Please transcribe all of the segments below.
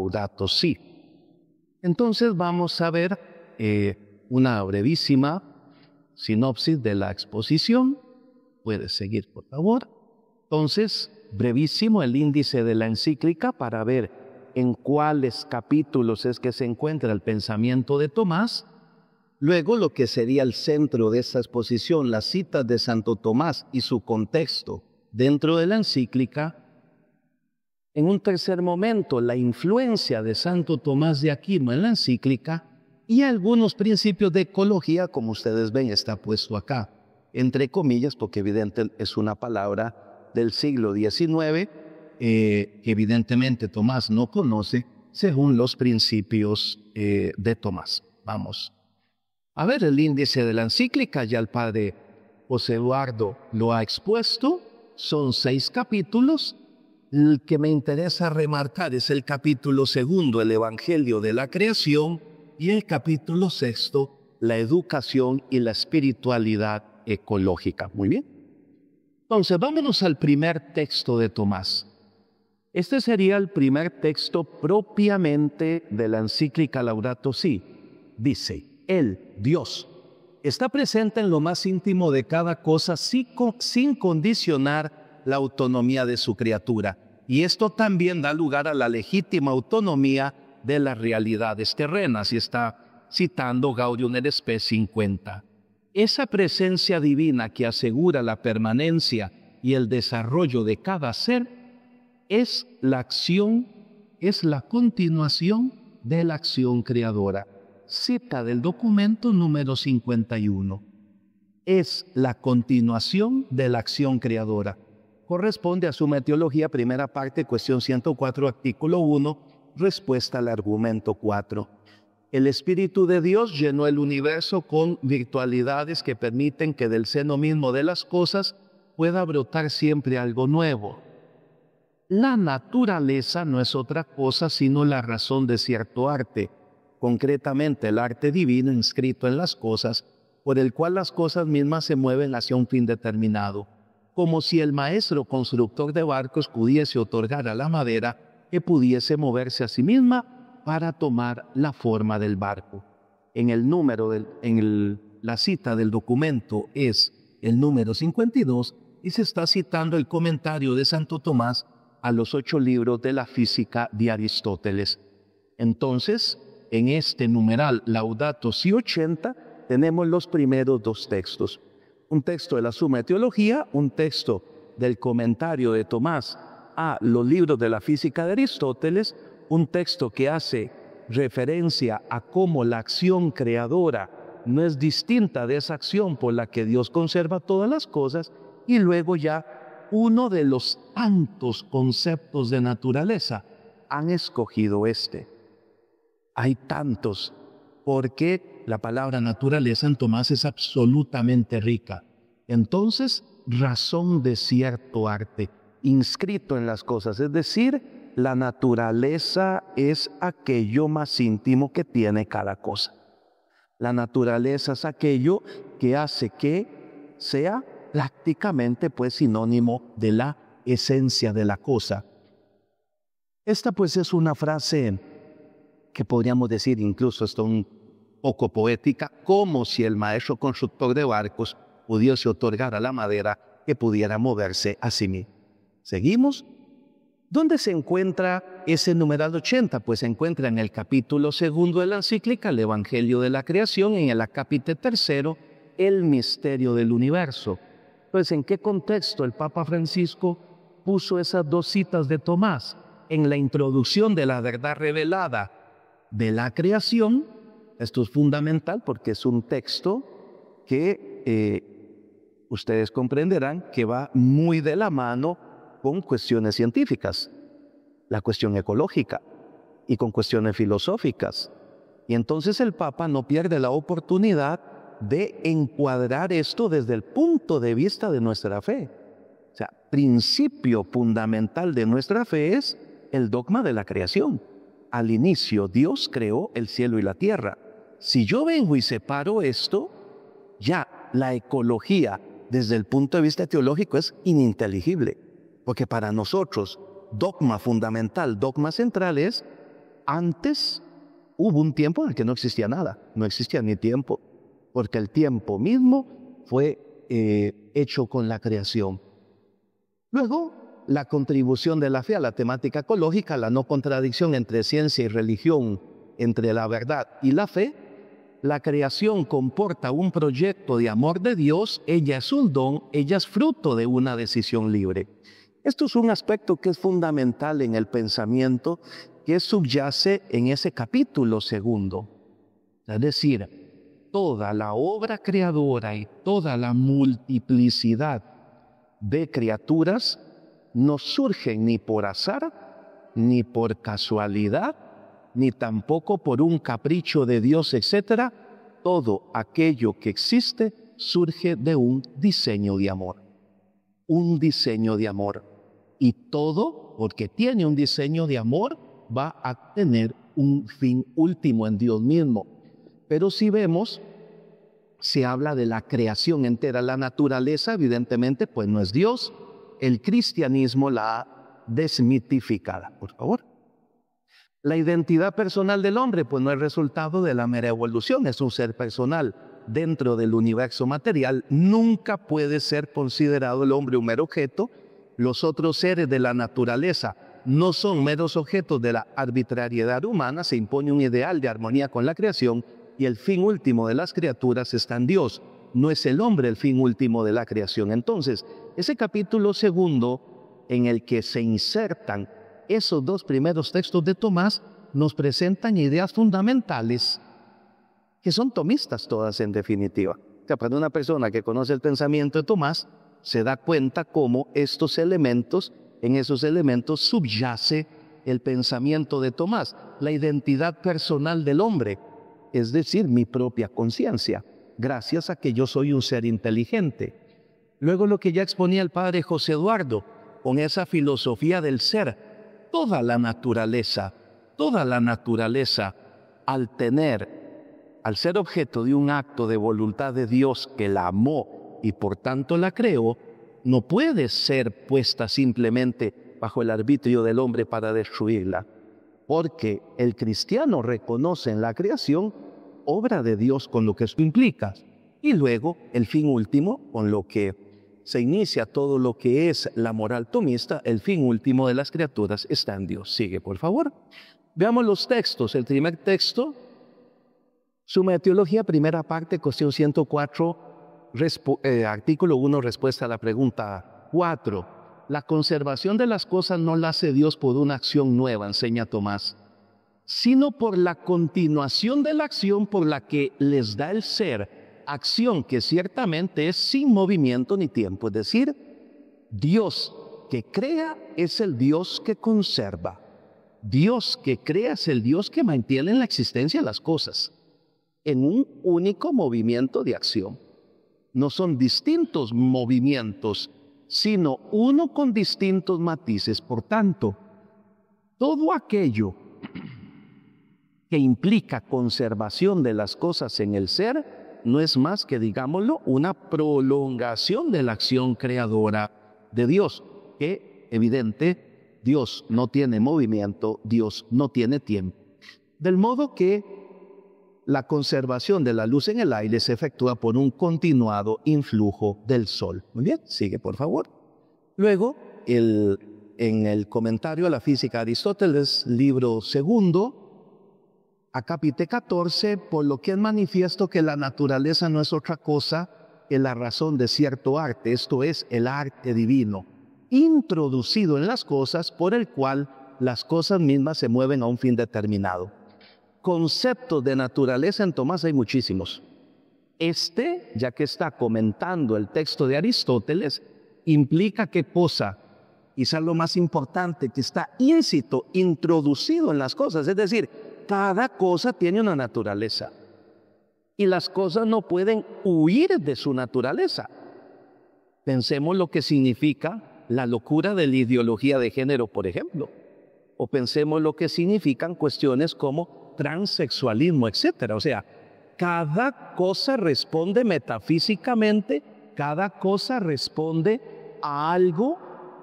Laudato Si. Entonces vamos a ver una brevísima sinopsis de la exposición. Puedes seguir, por favor. Entonces, brevísimo el índice de la encíclica para ver en cuáles capítulos es que se encuentra el pensamiento de Tomás. Luego, lo que sería el centro de esta exposición, las citas de Santo Tomás y su contexto dentro de la encíclica. En un tercer momento, la influencia de Santo Tomás de Aquino en la encíclica y algunos principios de ecología, como ustedes ven, está puesto acá, entre comillas, porque evidentemente es una palabra del siglo XIX, que evidentemente Tomás no conoce, según los principios de Tomás. Vamos a ver el índice de la encíclica, ya el padre José Eduardo lo ha expuesto, son 6 capítulos. El que me interesa remarcar es el capítulo 2, el Evangelio de la Creación, y el capítulo 6, la educación y la espiritualidad ecológica. Muy bien. Entonces, vámonos al primer texto de Tomás. Este sería el primer texto propiamente de la encíclica Laudato Si. Dice, Él, Dios, está presente en lo más íntimo de cada cosa sin condicionar la autonomía de su criatura. Y esto también da lugar a la legítima autonomía de las realidades terrenas. Y está citando Gaudium et Spes 50. Esa presencia divina que asegura la permanencia y el desarrollo de cada ser es la acción, es la continuación de la acción creadora. Cita del documento número 51. Es la continuación de la acción creadora. Corresponde a Suma Teología, primera parte, cuestión 104, artículo 1, respuesta al argumento 4. El Espíritu de Dios llenó el universo con virtualidades que permiten que del seno mismo de las cosas pueda brotar siempre algo nuevo. La naturaleza no es otra cosa sino la razón de cierto arte, concretamente el arte divino inscrito en las cosas, por el cual las cosas mismas se mueven hacia un fin determinado, como si el maestro constructor de barcos pudiese otorgar a la madera que pudiese moverse a sí misma para tomar la forma del barco. La cita del documento es el número 52 y se está citando el comentario de Santo Tomás a los 8 libros de la física de Aristóteles. Entonces, en este numeral Laudato Si 80 tenemos los primeros 2 textos. Un texto de la Suma de Teología, un texto del comentario de Tomás a los libros de la física de Aristóteles, un texto que hace referencia a cómo la acción creadora no es distinta de esa acción por la que Dios conserva todas las cosas, y luego ya uno de los tantos conceptos de naturaleza. Han escogido este. Hay tantos, porque la palabra naturaleza en Tomás es absolutamente rica. Entonces, razón de cierto arte, inscrito en las cosas, es decir, la naturaleza es aquello más íntimo que tiene cada cosa. La naturaleza es aquello que hace que sea prácticamente pues sinónimo de la esencia de la cosa. Esta pues es una frase que podríamos decir incluso hasta un poco poética, como si el maestro constructor de barcos pudiese otorgar a la madera que pudiera moverse a sí misma. ¿Seguimos? ¿Dónde se encuentra ese numeral 80? Pues se encuentra en el capítulo 2 de la encíclica, el Evangelio de la Creación, en el acápite 3, el misterio del universo. Pues, ¿en qué contexto el Papa Francisco puso esas 2 citas de Tomás? En la introducción de la verdad revelada de la creación. Esto es fundamental porque es un texto que ustedes comprenderán que va muy de la mano con cuestiones científicas, la cuestión ecológica, y con cuestiones filosóficas. Y entonces el Papa no pierde la oportunidad de encuadrar esto desde el punto de vista de nuestra fe. O sea, principio fundamental de nuestra fe es el dogma de la creación. Al inicio, Dios creó el cielo y la tierra. Si yo vengo y separo esto, ya la ecología desde el punto de vista teológico es ininteligible. Porque para nosotros, dogma fundamental, dogma central es antes hubo un tiempo en el que no existía nada, no existía ni tiempo, porque el tiempo mismo fue hecho con la creación. Luego, la contribución de la fe a la temática ecológica, la no contradicción entre ciencia y religión, entre la verdad y la fe. La creación comporta un proyecto de amor de Dios, ella es un don, ella es fruto de una decisión libre. Esto es un aspecto que es fundamental en el pensamiento que subyace en ese capítulo segundo. Es decir, toda la obra creadora y toda la multiplicidad de criaturas no surgen ni por azar, ni por casualidad, ni tampoco por un capricho de Dios, etc. Todo aquello que existe surge de un diseño de amor. Un diseño de amor. Y todo, porque tiene un diseño de amor, va a tener un fin último en Dios mismo. Pero si vemos, se habla de la creación entera. La naturaleza, evidentemente, pues no es Dios. El cristianismo la ha desmitificada. Por favor. La identidad personal del hombre, pues no es resultado de la mera evolución, es un ser personal. Dentro del universo material, nunca puede ser considerado el hombre un mero objeto. Los otros seres de la naturaleza no son meros objetos de la arbitrariedad humana, se impone un ideal de armonía con la creación y el fin último de las criaturas está en Dios. No es el hombre el fin último de la creación. Entonces, ese capítulo segundo en el que se insertan esos dos primeros textos de Tomás nos presentan ideas fundamentales que son tomistas todas en definitiva. O sea, para una persona que conoce el pensamiento de Tomás, se da cuenta cómo en esos elementos subyace el pensamiento de Tomás, la identidad personal del hombre, es decir, mi propia conciencia, gracias a que yo soy un ser inteligente. Luego lo que ya exponía el padre José Eduardo, con esa filosofía del ser, toda la naturaleza, al ser objeto de un acto de voluntad de Dios que la amó y por tanto la creó, no puede ser puesta simplemente bajo el arbitrio del hombre para destruirla, porque el cristiano reconoce en la creación obra de Dios con lo que esto implica, y luego el fin último, con lo que se inicia todo lo que es la moral tomista, el fin último de las criaturas está en Dios. Sigue, por favor. Veamos los textos. El primer texto, Suma de Teología, primera parte, cuestión 104, artículo 1, respuesta a la pregunta 4. La conservación de las cosas no la hace Dios por una acción nueva, enseña Tomás, sino por la continuación de la acción por la que les da el ser, acción que ciertamente es sin movimiento ni tiempo. Es decir, Dios que crea es el Dios que conserva. Dios que crea es el Dios que mantiene en la existencia las cosas en un único movimiento de acción. No son distintos movimientos, sino uno con distintos matices. Por tanto, todo aquello que implica conservación de las cosas en el ser no es más que, digámoslo, una prolongación de la acción creadora de Dios, que evidente, Dios no tiene movimiento, Dios no tiene tiempo. Del modo que la conservación de la luz en el aire se efectúa por un continuado influjo del sol. Muy bien, sigue por favor. Luego, en el comentario a la física de Aristóteles, libro segundo, acápite 14, por lo que es manifiesto que la naturaleza no es otra cosa que la razón de cierto arte, esto es, el arte divino, introducido en las cosas por el cual las cosas mismas se mueven a un fin determinado. Conceptos de naturaleza en Tomás hay muchísimos. Ya que está comentando el texto de Aristóteles, implica qué cosa, quizás lo más importante, que está íncito, introducido en las cosas, es decir, cada cosa tiene una naturaleza y las cosas no pueden huir de su naturaleza. Pensemos lo que significa la locura de la ideología de género, por ejemplo, o pensemos lo que significan cuestiones como transexualismo, etcétera. O sea, cada cosa responde metafísicamente, cada cosa responde a algo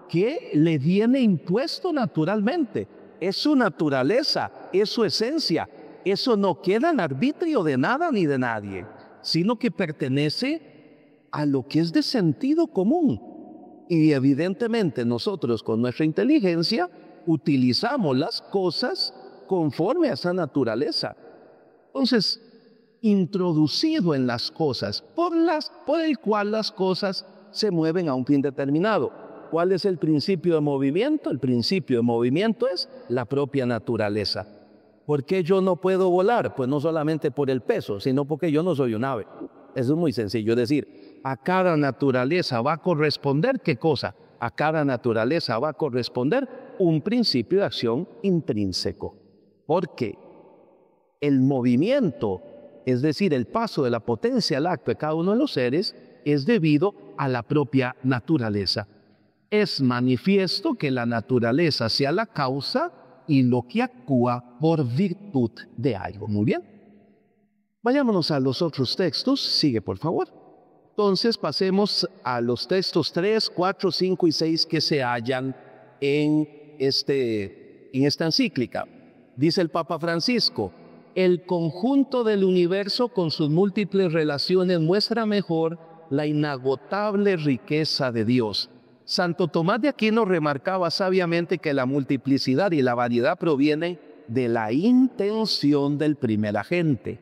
que le viene impuesto naturalmente. es su naturaleza, es su esencia. Eso no queda en arbitrio de nada ni de nadie, sino que pertenece a lo que es de sentido común. Y evidentemente nosotros con nuestra inteligencia utilizamos las cosas conforme a esa naturaleza. Entonces, introducido en las cosas, por el cual las cosas se mueven a un fin determinado. ¿Cuál es el principio de movimiento? El principio de movimiento es la propia naturaleza. ¿Por qué yo no puedo volar? Pues no solamente por el peso, sino porque yo no soy un ave. Eso es muy sencillo, es decir, a cada naturaleza va a corresponder, ¿qué cosa? A cada naturaleza va a corresponder un principio de acción intrínseco. Porque el movimiento, es decir, el paso de la potencia al acto de cada uno de los seres, es debido a la propia naturaleza. Es manifiesto que la naturaleza sea la causa y lo que actúa por virtud de algo. Muy bien. Vayámonos a los otros textos. Sigue, por favor. Entonces pasemos a los textos 3, 4, 5 y 6 que se hallan en esta encíclica. Dice el Papa Francisco: el conjunto del universo con sus múltiples relaciones muestra mejor la inagotable riqueza de Dios. Santo Tomás de Aquino remarcaba sabiamente que la multiplicidad y la variedad provienen de la intención del primer agente,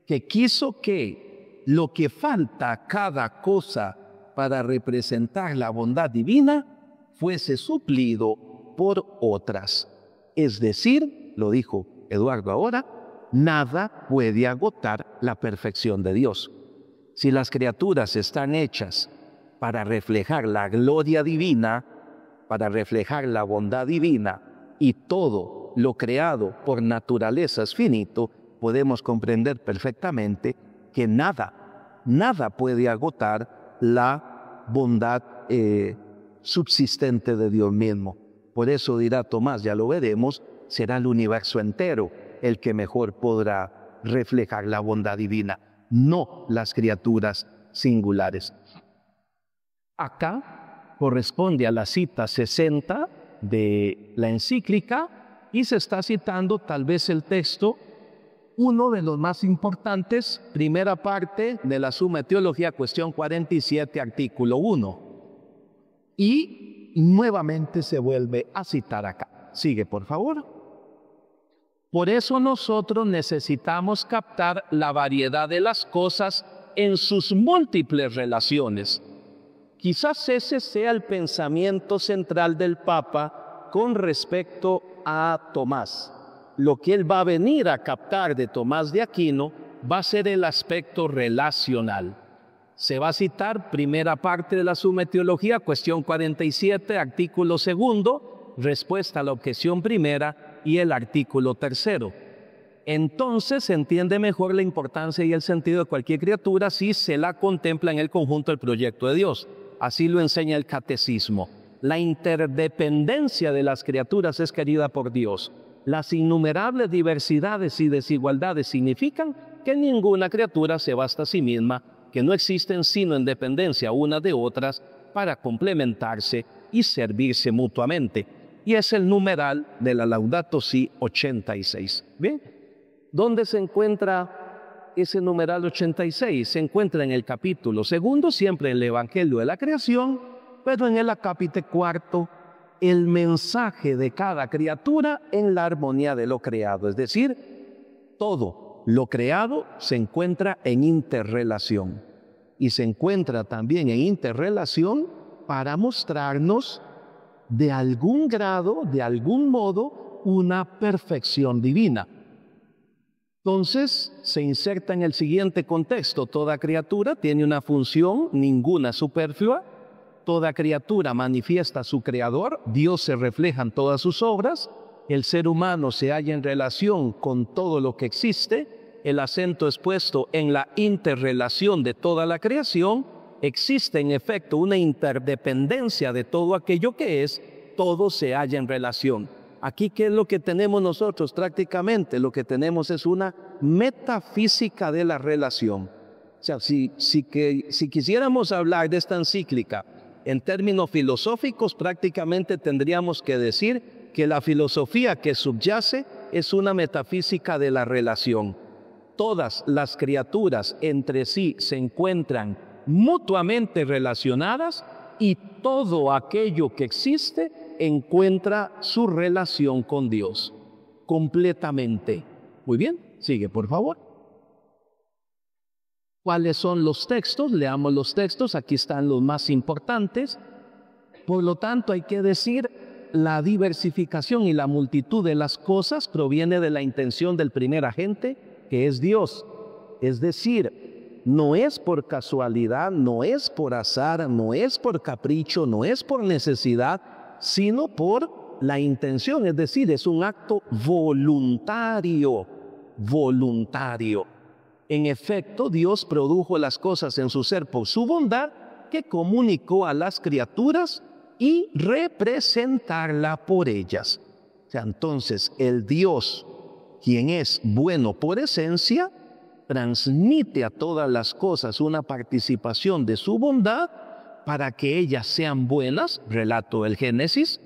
que quiso que lo que falta a cada cosa para representar la bondad divina fuese suplido por otras. Es decir, lo dijo Eduardo ahora, nada puede agotar la perfección de Dios. Si las criaturas están hechas para reflejar la gloria divina, para reflejar la bondad divina, y todo lo creado por naturaleza es finito, podemos comprender perfectamente que nada puede agotar la bondad subsistente de Dios mismo. Por eso dirá Tomás, ya lo veremos, será el universo entero el que mejor podrá reflejar la bondad divina, no las criaturas singulares. Acá corresponde a la cita 60 de la encíclica y se está citando tal vez el texto, uno de los más importantes, primera parte de la Suma de Teología, cuestión 47, artículo 1. Y nuevamente se vuelve a citar acá. Sigue, por favor. Por eso nosotros necesitamos captar la variedad de las cosas en sus múltiples relaciones. Quizás ese sea el pensamiento central del Papa con respecto a Tomás. Lo que él va a venir a captar de Tomás de Aquino va a ser el aspecto relacional. Se va a citar primera parte de la Suma de Teología, cuestión 47, artículo 2, respuesta a la objeción primera y el artículo 3. Entonces se entiende mejor la importancia y el sentido de cualquier criatura si se la contempla en el conjunto del proyecto de Dios. Así lo enseña el catecismo. La interdependencia de las criaturas es querida por Dios. Las innumerables diversidades y desigualdades significan que ninguna criatura se basta a sí misma, que no existen sino en dependencia unas de otras para complementarse y servirse mutuamente. Y es el numeral de la Laudato Si 86. ¿Bien? ¿Dónde se encuentra ese numeral 86? Se encuentra en el capítulo 2, siempre en el Evangelio de la Creación, pero en el acápite 4, el mensaje de cada criatura en la armonía de lo creado. Es decir, todo lo creado se encuentra en interrelación. Y se encuentra también en interrelación para mostrarnos de algún grado, de algún modo, una perfección divina. Entonces, se inserta en el siguiente contexto. Toda criatura tiene una función, ninguna superflua. Toda criatura manifiesta a su creador. Dios se refleja en todas sus obras. El ser humano se halla en relación con todo lo que existe. El acento es puesto en la interrelación de toda la creación. Existe en efecto una interdependencia de todo aquello que es. Todo se halla en relación. Aquí, ¿qué es lo que tenemos nosotros prácticamente? Lo que tenemos es una metafísica de la relación. O sea, si quisiéramos hablar de esta encíclica en términos filosóficos, prácticamente tendríamos que decir que la filosofía que subyace es una metafísica de la relación. Todas las criaturas entre sí se encuentran mutuamente relacionadas y todo aquello que existe encuentra su relación con Dios completamente. Muy bien, sigue por favor. ¿Cuáles son los textos? Leamos los textos, aquí están los más importantes. Por lo tanto, hay que decir, la diversificación y la multitud de las cosas proviene de la intención del primer agente, que es Dios. Es decir, no es por casualidad, no es por azar, no es por capricho, no es por necesidad, sino por la intención. Es decir, es un acto voluntario, voluntario. En efecto, Dios produjo las cosas en su ser por su bondad, que comunicó a las criaturas y representarla por ellas. O sea, entonces, el Dios, quien es bueno por esencia, transmite a todas las cosas una participación de su bondad para que ellas sean buenas, relato del Génesis,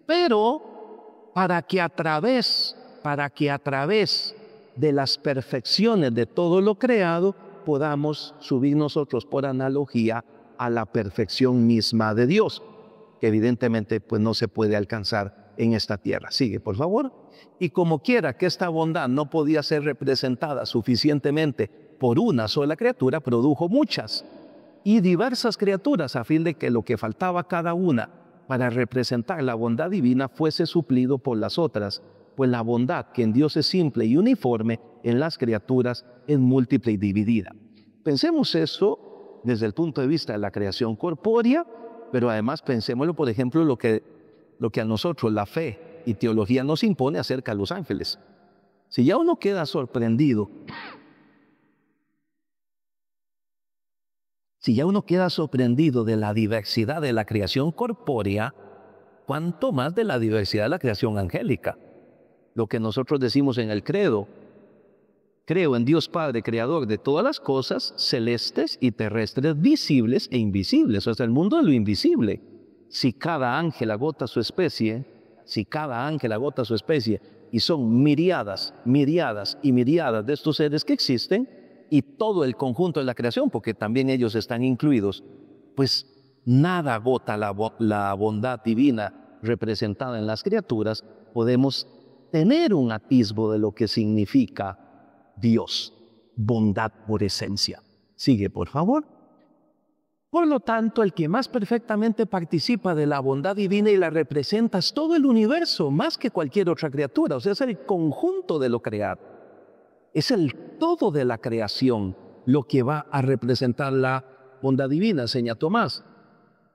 pero para que a través de las perfecciones de todo lo creado, podamos subir nosotros por analogía a la perfección misma de Dios, que evidentemente pues no se puede alcanzar en esta tierra. Sigue, por favor. Y como quiera que esta bondad no podía ser representada suficientemente por una sola criatura, produjo muchas y diversas criaturas a fin de que lo que faltaba a cada una para representar la bondad divina fuese suplido por las otras, pues la bondad que en Dios es simple y uniforme, en las criaturas es múltiple y dividida. Pensemos eso desde el punto de vista de la creación corpórea, pero además pensémoslo, por ejemplo, lo que a nosotros la fe y teología nos impone acerca de los ángeles. Si ya uno queda sorprendido, de la diversidad de la creación corpórea, ¿cuánto más de la diversidad de la creación angélica? Lo que nosotros decimos en el credo: creo en Dios Padre, creador de todas las cosas, celestes y terrestres, visibles e invisibles. O sea, el mundo de lo invisible. Si cada ángel agota su especie, y son miriadas y miriadas de estos seres que existen, y todo el conjunto de la creación, porque también ellos están incluidos, pues nada agota la bondad divina representada en las criaturas. Podemos tener un atisbo de lo que significa Dios, bondad por esencia. Sigue, por favor. Por lo tanto, el que más perfectamente participa de la bondad divina y la representa es todo el universo, más que cualquier otra criatura. O sea, es el conjunto de lo creado. Es el todo de la creación lo que va a representar la bondad divina, enseña Tomás.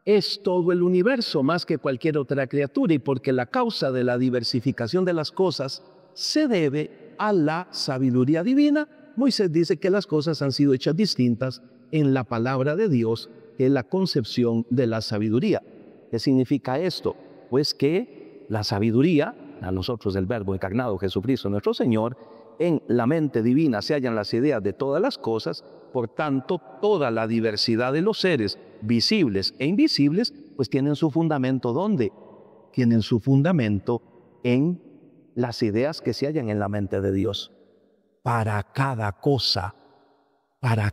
Es todo el universo más que cualquier otra criatura, y porque la causa de la diversificación de las cosas se debe a la sabiduría divina, Moisés dice que las cosas han sido hechas distintas en la palabra de Dios, que es la concepción de la sabiduría. ¿Qué significa esto? Pues que la sabiduría, a nosotros el Verbo encarnado Jesucristo nuestro Señor, en la mente divina se hallan las ideas de todas las cosas. Por tanto, toda la diversidad de los seres, visibles e invisibles, pues tienen su fundamento ¿dónde? Tienen su fundamento en las ideas que se hallan en la mente de Dios. Para cada cosa, para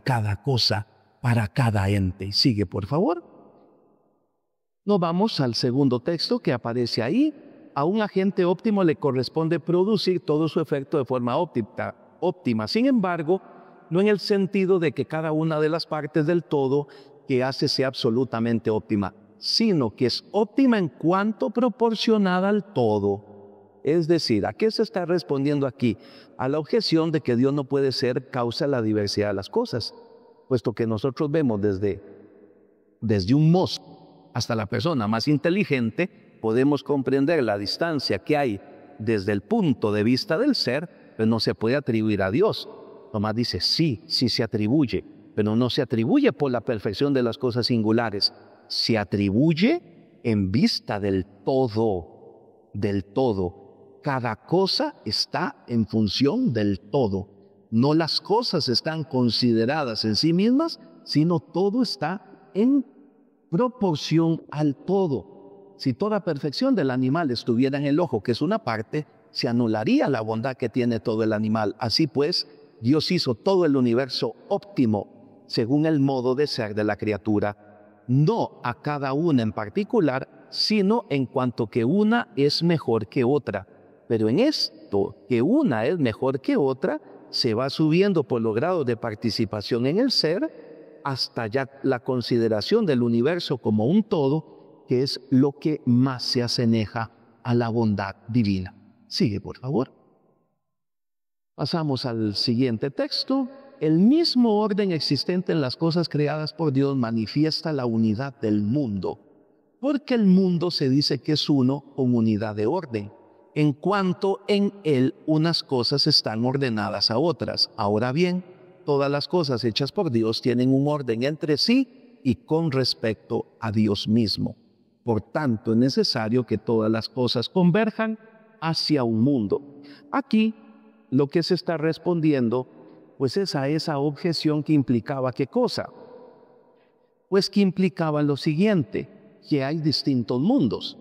cada ente. Y sigue, por favor. Nos vamos al segundo texto que aparece ahí. A un agente óptimo le corresponde producir todo su efecto de forma óptima. Sin embargo, no en el sentido de que cada una de las partes del todo que hace sea absolutamente óptima, sino que es óptima en cuanto proporcionada al todo. Es decir, ¿a qué se está respondiendo aquí? A la objeción de que Dios no puede ser causa de la diversidad de las cosas, puesto que nosotros vemos desde un mozo hasta la persona más inteligente, podemos comprender la distancia que hay desde el punto de vista del ser, pero no se puede atribuir a Dios. Tomás dice, sí se atribuye, pero no se atribuye por la perfección de las cosas singulares, se atribuye en vista del todo. Cada cosa está en función del todo. No las cosas están consideradas en sí mismas, sino todo está en proporción al todo. Si toda perfección del animal estuviera en el ojo, que es una parte, se anularía la bondad que tiene todo el animal. Así pues, Dios hizo todo el universo óptimo, según el modo de ser de la criatura, no a cada una en particular, sino en cuanto que una es mejor que otra. Pero en esto, que una es mejor que otra, se va subiendo por los grados de participación en el ser, hasta ya la consideración del universo como un todo, que es lo que más se asemeja a la bondad divina. Sigue, por favor. Pasamos al siguiente texto. El mismo orden existente en las cosas creadas por Dios manifiesta la unidad del mundo, porque el mundo se dice que es uno con unidad de orden, en cuanto en él unas cosas están ordenadas a otras. Ahora bien, todas las cosas hechas por Dios tienen un orden entre sí y con respecto a Dios mismo. Por tanto, es necesario que todas las cosas converjan hacia un mundo. Aquí, lo que se está respondiendo, pues es a esa objeción que implicaba ¿qué cosa? Pues que implicaba lo siguiente, que hay distintos mundos.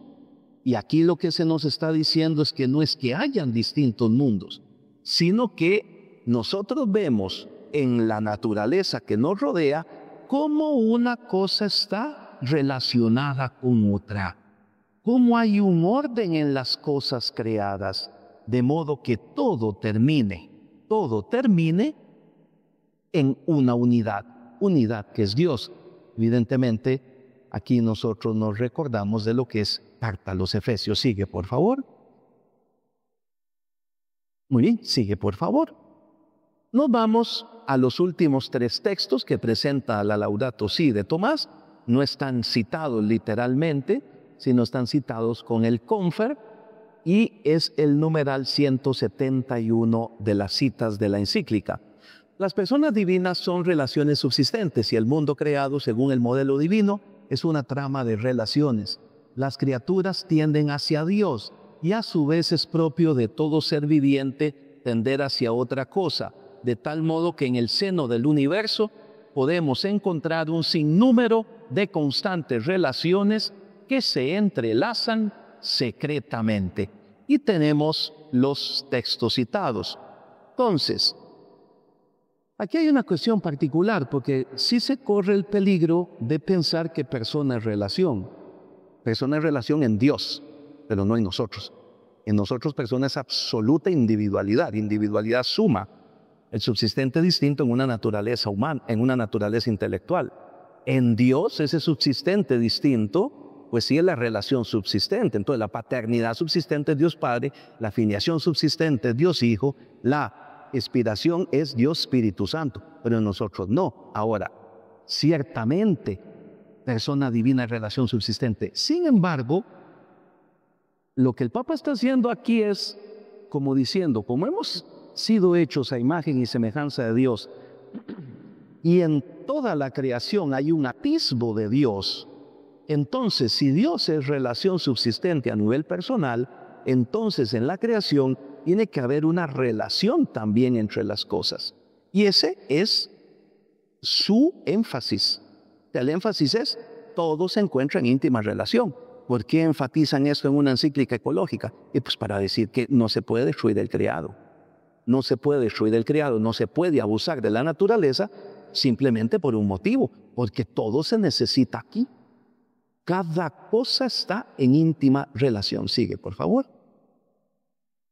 Y aquí lo que se nos está diciendo es que no es que hayan distintos mundos, sino que nosotros vemos en la naturaleza que nos rodea cómo una cosa está relacionada con otra. Cómo hay un orden en las cosas creadas, de modo que todo termine en una unidad que es Dios. Evidentemente, aquí nosotros nos recordamos de lo que es carta a los Efesios. Sigue, por favor. Muy bien, sigue, por favor. Nos vamos a los últimos 3 textos que presenta la Laudato Si de Tomás. No están citados literalmente, sino están citados con el Confer, y es el numeral 171 de las citas de la encíclica. Las personas divinas son relaciones subsistentes y el mundo creado según el modelo divino es una trama de relaciones. Las criaturas tienden hacia Dios y a su vez es propio de todo ser viviente tender hacia otra cosa, de tal modo que en el seno del universo podemos encontrar un sinnúmero de constantes relaciones que se entrelazan secretamente. Y tenemos los textos citados. Entonces, aquí hay una cuestión particular, porque sí se corre el peligro de pensar que persona es relación. Persona es relación en Dios, pero no en nosotros. En nosotros persona es absoluta individualidad suma, el subsistente distinto en una naturaleza humana, en una naturaleza intelectual. En Dios ese subsistente distinto, pues sí es la relación subsistente. Entonces la paternidad subsistente es Dios Padre, la filiación subsistente es Dios Hijo, la expiración es Dios Espíritu Santo, pero en nosotros no. Ahora, ciertamente, persona divina es relación subsistente. Sin embargo, lo que el Papa está haciendo aquí es como diciendo, como hemos sido hechos a imagen y semejanza de Dios, y en toda la creación hay un atisbo de Dios, entonces si Dios es relación subsistente a nivel personal, entonces en la creación tiene que haber una relación también entre las cosas. Y ese es su énfasis. El énfasis es, todo se encuentra en íntima relación. ¿Por qué enfatizan esto en una encíclica ecológica? Y pues para decir que no se puede destruir el creado. No se puede destruir el creado, no se puede abusar de la naturaleza simplemente por un motivo, porque todo se necesita aquí. Cada cosa está en íntima relación. Sigue, por favor.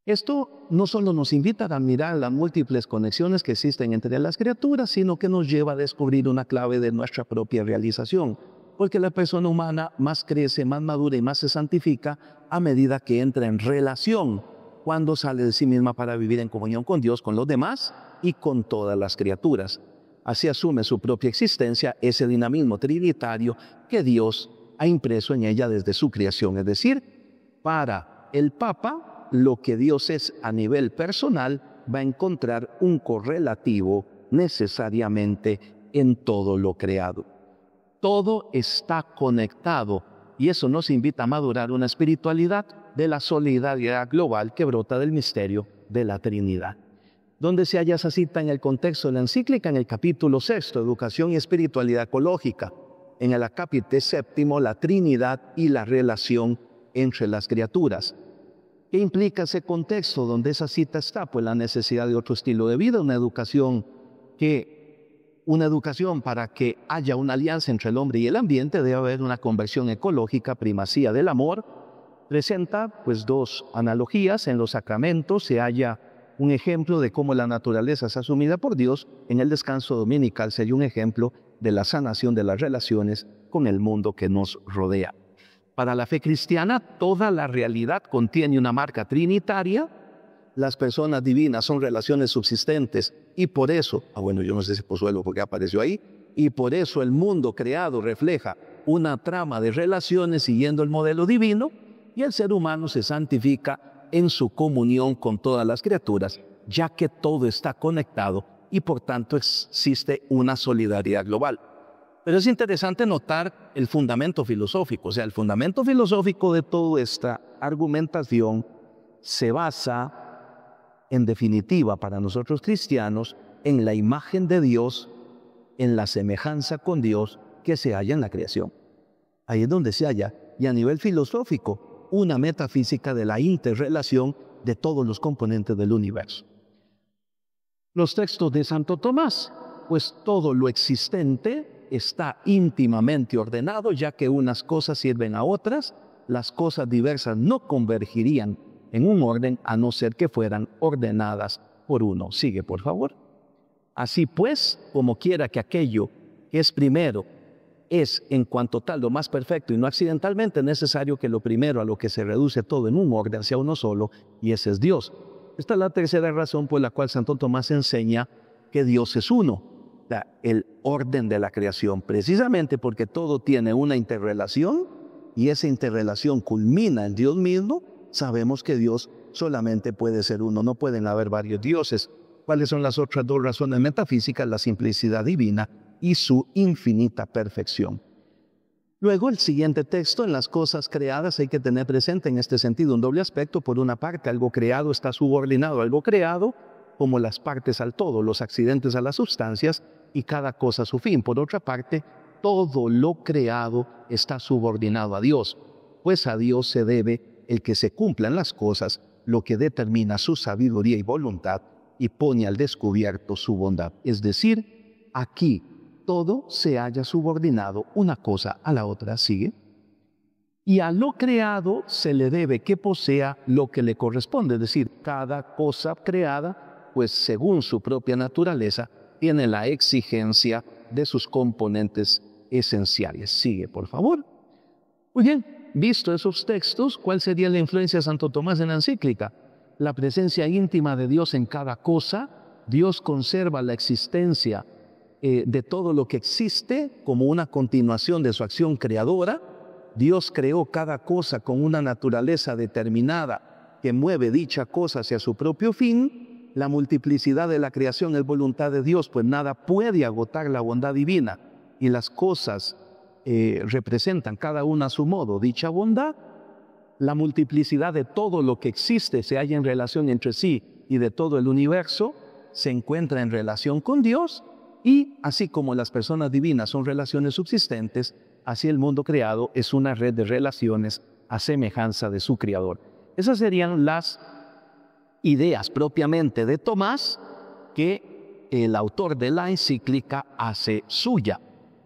Esto no solo nos invita a admirar las múltiples conexiones que existen entre las criaturas, sino que nos lleva a descubrir una clave de nuestra propia realización, porque la persona humana más crece, más madura y más se santifica a medida que entra en relación, cuando sale de sí misma para vivir en comunión con Dios, con los demás y con todas las criaturas. Así asume su propia existencia ese dinamismo trinitario que Dios ha impreso en ella desde su creación. Es decir, para el Papa, lo que Dios es a nivel personal va a encontrar un correlativo necesariamente en todo lo creado. Todo está conectado y eso nos invita a madurar una espiritualidad de la solidaridad global que brota del misterio de la Trinidad. Donde se halla esa cita en el contexto de la encíclica, en el capítulo 6, Educación y Espiritualidad Ecológica. en el acápite séptimo la Trinidad y la relación entre las criaturas. ¿Qué implica ese contexto donde esa cita está? Pues la necesidad de otro estilo de vida, una educación para que haya una alianza entre el hombre y el ambiente, debe haber una conversión ecológica, primacía del amor. Presenta pues dos analogías. En los sacramentos se halla un ejemplo de cómo la naturaleza es asumida por Dios. En el descanso dominical sería un ejemplo de la sanación de las relaciones con el mundo que nos rodea. Para la fe cristiana, toda la realidad contiene una marca trinitaria. Las personas divinas son relaciones subsistentes y por eso, yo no sé si Pozuelo porque apareció ahí, y por eso el mundo creado refleja una trama de relaciones siguiendo el modelo divino y el ser humano se santifica en su comunión con todas las criaturas, ya que todo está conectado y por tanto existe una solidaridad global. Pero es interesante notar el fundamento filosófico, el fundamento filosófico de toda esta argumentación se basa, en definitiva, para nosotros cristianos, en la imagen de Dios, en la semejanza con Dios que se halla en la creación. Ahí es donde se halla, y a nivel filosófico, una metafísica de la interrelación de todos los componentes del universo. Los textos de Santo Tomás, pues todo lo existente está íntimamente ordenado, ya que unas cosas sirven a otras, las cosas diversas no convergirían en un orden a no ser que fueran ordenadas por uno. Sigue, por favor. Así pues, como quiera que aquello que es primero es en cuanto tal lo más perfecto y no accidentalmente necesario que lo primero a lo que se reduce todo en un orden sea uno solo, y ese es Dios. Esta es la tercera razón por la cual Santo Tomás enseña que Dios es uno, el orden de la creación, precisamente porque todo tiene una interrelación y esa interrelación culmina en Dios mismo. Sabemos que Dios solamente puede ser uno, no pueden haber varios dioses. ¿Cuáles son las otras dos razones metafísicas? La simplicidad divina y su infinita perfección. Luego, el siguiente texto, en las cosas creadas, hay que tener presente en este sentido un doble aspecto. Por una parte, algo creado está subordinado a algo creado, como las partes al todo, los accidentes a las sustancias y cada cosa a su fin. Por otra parte, todo lo creado está subordinado a Dios, pues a Dios se debe el que se cumplan las cosas, lo que determina su sabiduría y voluntad y pone al descubierto su bondad. Es decir, aquí todo se haya subordinado una cosa a la otra, sigue. Y a lo creado se le debe que posea lo que le corresponde, es decir, cada cosa creada, pues según su propia naturaleza, tiene la exigencia de sus componentes esenciales. Sigue, por favor. Muy bien. Visto esos textos, ¿cuál sería la influencia de Santo Tomás en la encíclica? La presencia íntima de Dios en cada cosa. Dios conserva la existencia de todo lo que existe como una continuación de su acción creadora. Dios creó cada cosa con una naturaleza determinada que mueve dicha cosa hacia su propio fin. La multiplicidad de la creación es voluntad de Dios, pues nada puede agotar la bondad divina y las cosas representan cada una a su modo dicha bondad. La multiplicidad de todo lo que existe se halla en relación entre sí y de todo el universo se encuentra en relación con Dios, y así como las personas divinas son relaciones subsistentes, así el mundo creado es una red de relaciones a semejanza de su creador. Esas serían las ideas propiamente de Tomás que el autor de la encíclica hace suya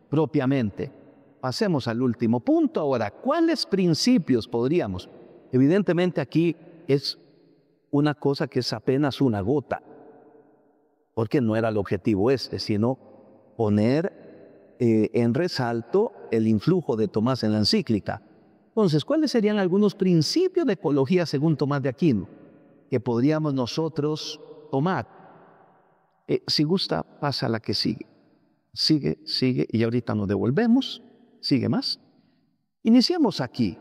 propiamente. Pasemos al último punto ahora. ¿Cuáles principios podríamos? Evidentemente aquí es una cosa que es apenas una gota, porque no era el objetivo sino poner en resalto el influjo de Tomás en la encíclica. Entonces, ¿cuáles serían algunos principios de ecología según Tomás de Aquino que podríamos nosotros tomar? Si gusta, pasa a la que sigue. Sigue, y ahorita nos devolvemos. Sigue más. Iniciamos aquí.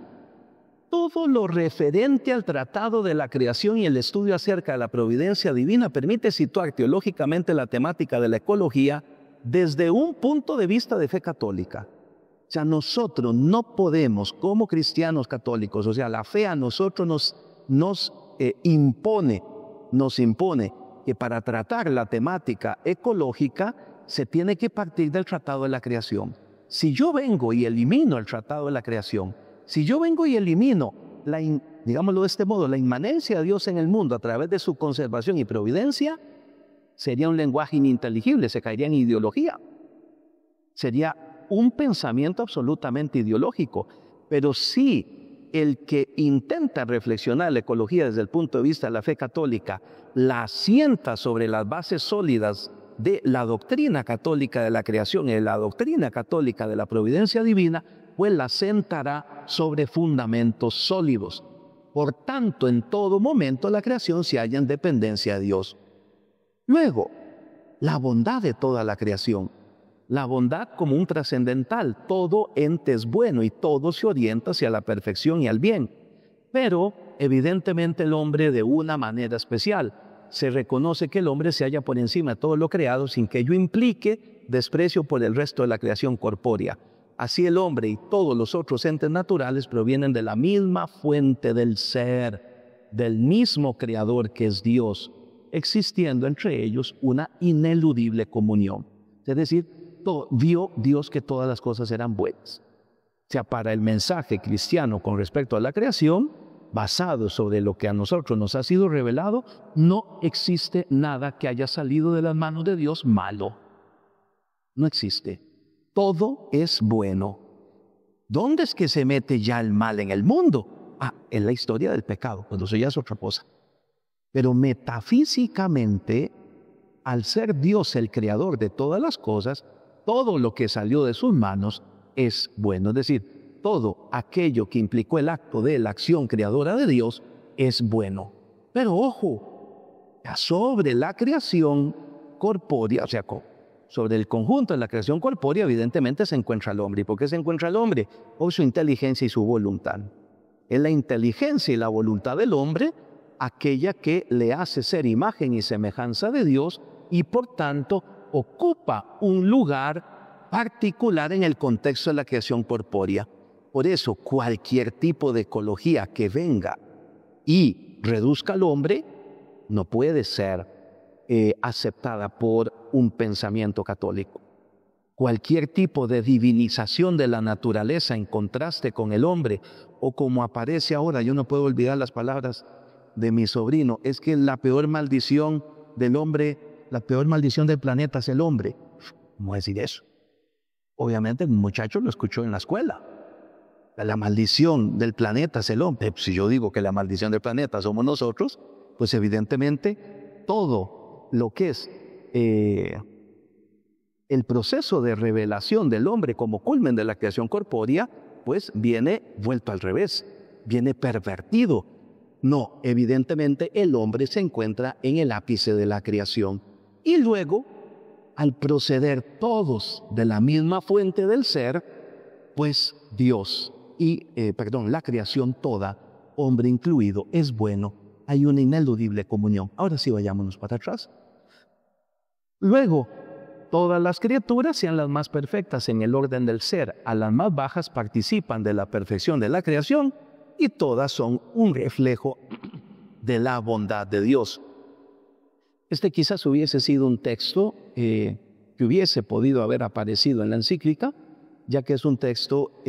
Todo lo referente al tratado de la creación y el estudio acerca de la providencia divina permite situar teológicamente la temática de la ecología desde un punto de vista de fe católica. O sea, nosotros no podemos, como cristianos católicos, la fe a nosotros nos impone que para tratar la temática ecológica se tiene que partir del tratado de la creación. Si yo vengo y elimino el tratado de la creación, si yo vengo y elimino, digámoslo de este modo, la inmanencia de Dios en el mundo a través de su conservación y providencia, sería un lenguaje ininteligible, se caería en ideología. Sería un pensamiento absolutamente ideológico. Pero si el que intenta reflexionar la ecología desde el punto de vista de la fe católica la asienta sobre las bases sólidas de la doctrina católica de la creación y de la doctrina católica de la providencia divina, pues la sentará sobre fundamentos sólidos. Por tanto, en todo momento la creación se halla en dependencia de Dios. Luego, la bondad de toda la creación. La bondad como un trascendental. Todo ente es bueno y todo se orienta hacia la perfección y al bien. Pero, evidentemente, el hombre de una manera especial. Se reconoce que el hombre se halla por encima de todo lo creado sin que ello implique desprecio por el resto de la creación corpórea. Así el hombre y todos los otros entes naturales provienen de la misma fuente del ser, del mismo creador que es Dios, existiendo entre ellos una ineludible comunión. Es decir, vio Dios que todas las cosas eran buenas. O sea, para el mensaje cristiano con respecto a la creación, basado sobre lo que a nosotros nos ha sido revelado, no existe nada que haya salido de las manos de Dios malo. No existe. Todo es bueno. ¿Dónde es que se mete ya el mal en el mundo? En la historia del pecado, cuando eso ya es otra cosa. Pero metafísicamente, al ser Dios el creador de todas las cosas, todo lo que salió de sus manos es bueno. Es decir, todo aquello que implicó el acto de la acción creadora de Dios es bueno. Pero ojo, sobre la creación corpórea, o sea, sobre el conjunto de la creación corpórea, evidentemente se encuentra el hombre. ¿Y por qué se encuentra el hombre? Por su inteligencia y su voluntad. Es la inteligencia y la voluntad del hombre aquella que le hace ser imagen y semejanza de Dios y por tanto ocupa un lugar particular en el contexto de la creación corpórea. Por eso cualquier tipo de ecología que venga y reduzca al hombre no puede ser aceptada por un pensamiento católico. Cualquier tipo de divinización de la naturaleza en contraste con el hombre, o como aparece ahora, yo no puedo olvidar las palabras de mi sobrino, es que la peor maldición del hombre, la peor maldición del planeta es el hombre. ¿Cómo decir eso? Obviamente el muchacho lo escuchó en la escuela. La maldición del planeta es el hombre. Si yo digo que la maldición del planeta somos nosotros, pues evidentemente todo lo que es el proceso de revelación del hombre como culmen de la creación corpórea, pues viene vuelto al revés, viene pervertido. No, evidentemente el hombre se encuentra en el ápice de la creación. Y luego, al proceder todos de la misma fuente del ser, pues Dios la creación toda, hombre incluido, es bueno. Hay una ineludible comunión. Ahora sí vayámonos para atrás. Luego, todas las criaturas, sean las más perfectas en el orden del ser, a las más bajas participan de la perfección de la creación y todas son un reflejo de la bondad de Dios. Este quizás hubiese sido un texto que hubiese podido haber aparecido en la encíclica, ya que es un texto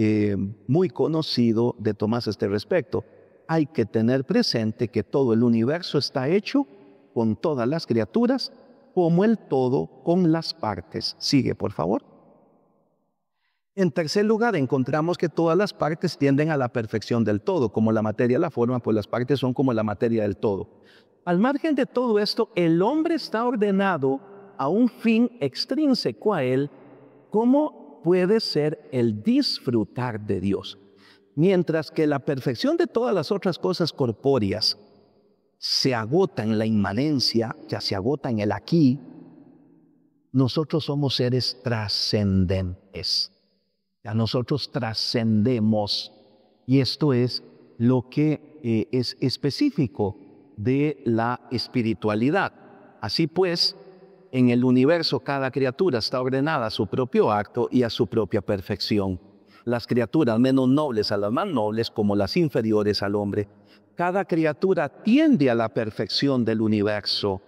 muy conocido de Tomás a este respecto. Hay que tener presente que todo el universo está hecho con todas las criaturas como el todo con las partes. Sigue, por favor. En tercer lugar, encontramos que todas las partes tienden a la perfección del todo. Como la materia la forma, pues las partes son como la materia del todo. Al margen de todo esto, el hombre está ordenado a un fin extrínseco a él, como puede ser el disfrutar de Dios. Mientras que la perfección de todas las otras cosas corpóreas se agota en la inmanencia, ya se agota en el aquí, nosotros somos seres trascendentes. Ya nosotros trascendemos, y esto es lo que es específico de la espiritualidad. Así pues, en el universo cada criatura está ordenada a su propio acto y a su propia perfección. Las criaturas menos nobles a las más nobles, como las inferiores al hombre. Cada criatura tiende a la perfección del universo,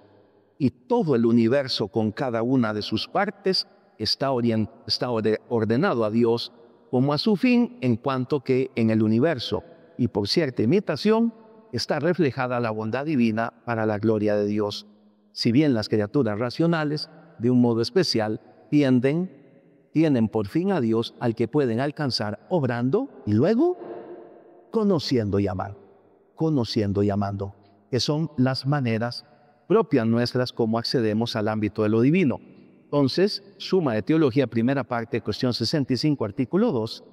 y todo el universo con cada una de sus partes está ordenado a Dios como a su fin, en cuanto que en el universo y por cierta imitación está reflejada la bondad divina para la gloria de Dios. Si bien las criaturas racionales, de un modo especial, tienen por fin a Dios al que pueden alcanzar obrando y luego conociendo y amando, que son las maneras propias nuestras como accedemos al ámbito de lo divino. Entonces, Suma de Teología, primera parte, cuestión 65, artículo 2.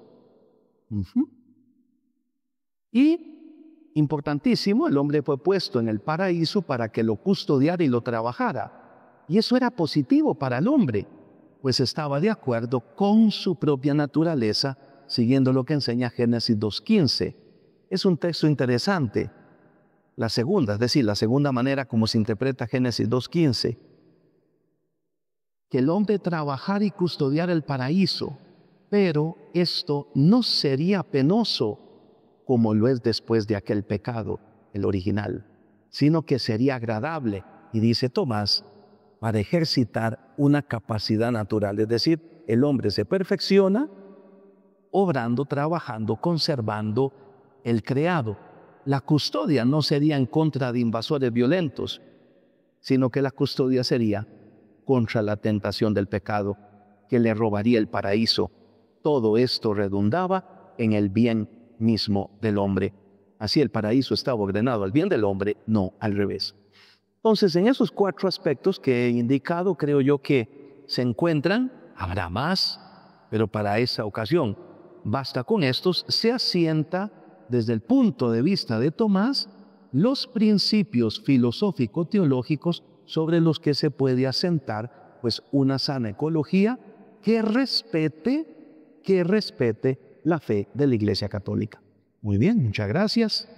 Y, importantísimo, el hombre fue puesto en el paraíso para que lo custodiara y lo trabajara. Y eso era positivo para el hombre, pues estaba de acuerdo con su propia naturaleza, siguiendo lo que enseña Génesis 2:15. Es un texto interesante. La segunda, es decir, la segunda manera como se interpreta Génesis 2:15. Que el hombre trabajara y custodiara el paraíso, pero esto no sería penoso como lo es después de aquel pecado, el original, sino que sería agradable, y dice Tomás, para ejercitar una capacidad natural. Es decir, el hombre se perfecciona obrando, trabajando, conservando el creado. La custodia no sería en contra de invasores violentos, sino que la custodia sería contra la tentación del pecado, que le robaría el paraíso. Todo esto redundaba en el bien mismo del hombre. Así el paraíso estaba ordenado al bien del hombre, no al revés. Entonces, en esos 4 aspectos que he indicado, creo yo que se encuentran, habrá más, pero para esa ocasión basta con estos. Se asienta desde el punto de vista de Tomás los principios filosófico-teológicos sobre los que se puede asentar pues una sana ecología que respete la fe de la Iglesia Católica. Muy bien, muchas gracias.